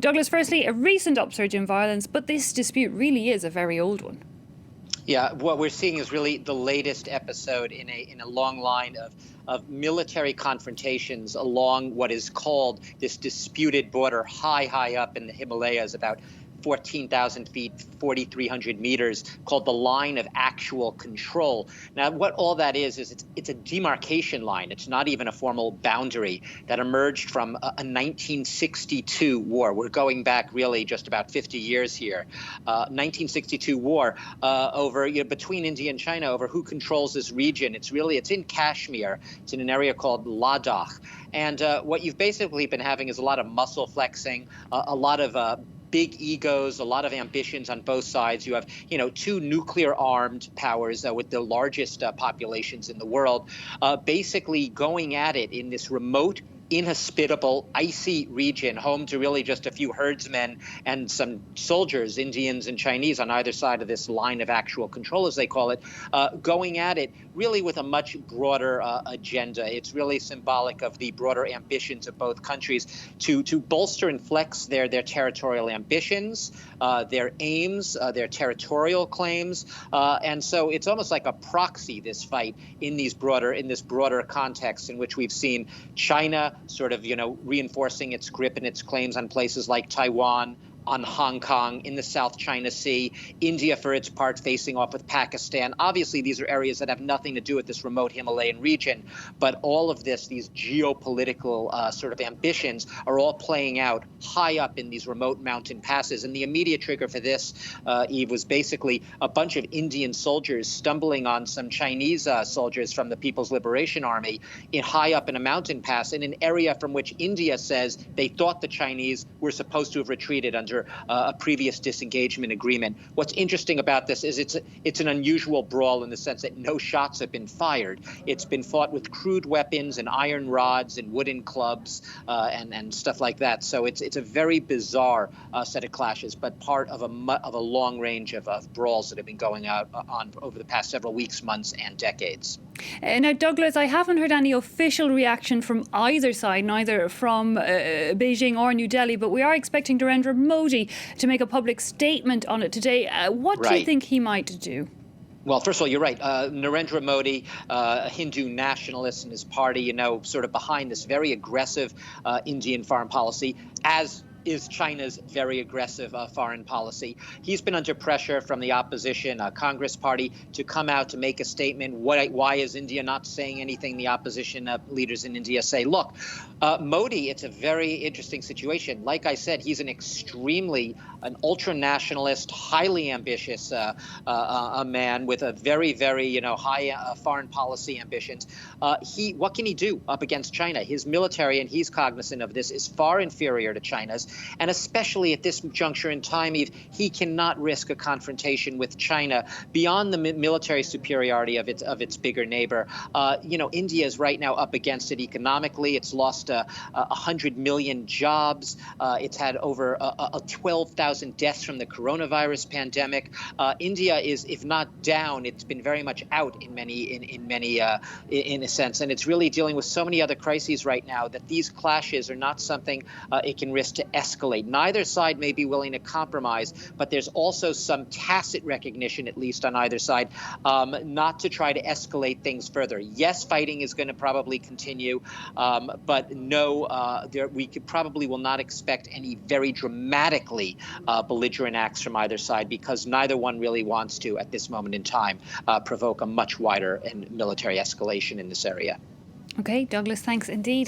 Douglas, firstly, a recent upsurge in violence, but this dispute really is a very old one. Yeah, what we're seeing is really the latest episode in a long line of military confrontations along what is called this disputed border high up in the Himalayas, about 14,000 feet, 4,300 meters, called the line of actual control. Now, what all that is it's a demarcation line. It's not even a formal boundary that emerged from a 1962 war. We're going back really just about 50 years here. 1962 war over between India and China over who controls this region. It's in Kashmir. It's in an area called Ladakh. And what you've basically been having is a lot of muscle flexing, a lot of big egos, a lot of ambitions on both sides. You have, two nuclear-armed powers with the largest populations in the world, basically going at it in this remote, inhospitable, icy region, home to really just a few herdsmen and some soldiers, Indians and Chinese, on either side of this line of actual control, as they call it, going at it really with a much broader agenda. It's really symbolic of the broader ambitions of both countries to bolster and flex their territorial ambitions, their aims, their territorial claims, and so it's almost like a proxy, this fight, in this broader context in which we've seen China sort of, reinforcing its grip and its claims on places like Taiwan, on Hong Kong, in the South China Sea, India, for its part, facing off with Pakistan. Obviously, these are areas that have nothing to do with this remote Himalayan region, but all of these geopolitical sort of ambitions are all playing out high up in these remote mountain passes. And the immediate trigger for this, Eve, was basically a bunch of Indian soldiers stumbling on some Chinese soldiers from the People's Liberation Army high up in a mountain pass in an area from which India says they thought the Chinese were supposed to have retreated under a previous disengagement agreement. What's interesting about this is it's an unusual brawl in the sense that no shots have been fired. It's been fought with crude weapons and iron rods and wooden clubs and stuff like that. So it's a very bizarre set of clashes, but part of a long range of brawls that have been going on over the past several weeks, months, and decades. Now, Douglas, I haven't heard any official reaction from either side, neither from Beijing or New Delhi, but we are expecting Narendra Modi to make a public statement on it today. What do you think he might do? Well, first of all, you're right. Narendra Modi, a Hindu nationalist, and his party, sort of behind this very aggressive Indian foreign policy, as is China's very aggressive foreign policy. He's been under pressure from the opposition Congress party to come out to make a statement. Why is India not saying anything? The opposition leaders in India say, look, Modi, it's a very interesting situation. Like I said, he's an ultra-nationalist, highly ambitious a man with a very, very, high foreign policy ambitions. What can he do up against China? His military, and he's cognizant of this, is far inferior to China's. And especially at this juncture in time, he cannot risk a confrontation with China beyond the military superiority of its bigger neighbor. India is right now up against it economically. It's lost 100 million jobs. It's had over 12,000 deaths from the coronavirus pandemic. India is, if not down, it's been very much out in a sense. And it's really dealing with so many other crises right now that these clashes are not something it can risk to escalate. Neither side may be willing to compromise, but there's also some tacit recognition, at least on either side, not to try to escalate things further. Yes, fighting is going to probably continue, but no, we probably will not expect any very dramatically belligerent acts from either side, because neither one really wants to, at this moment in time, provoke a much wider and military escalation in this area. Okay, Douglas, thanks indeed.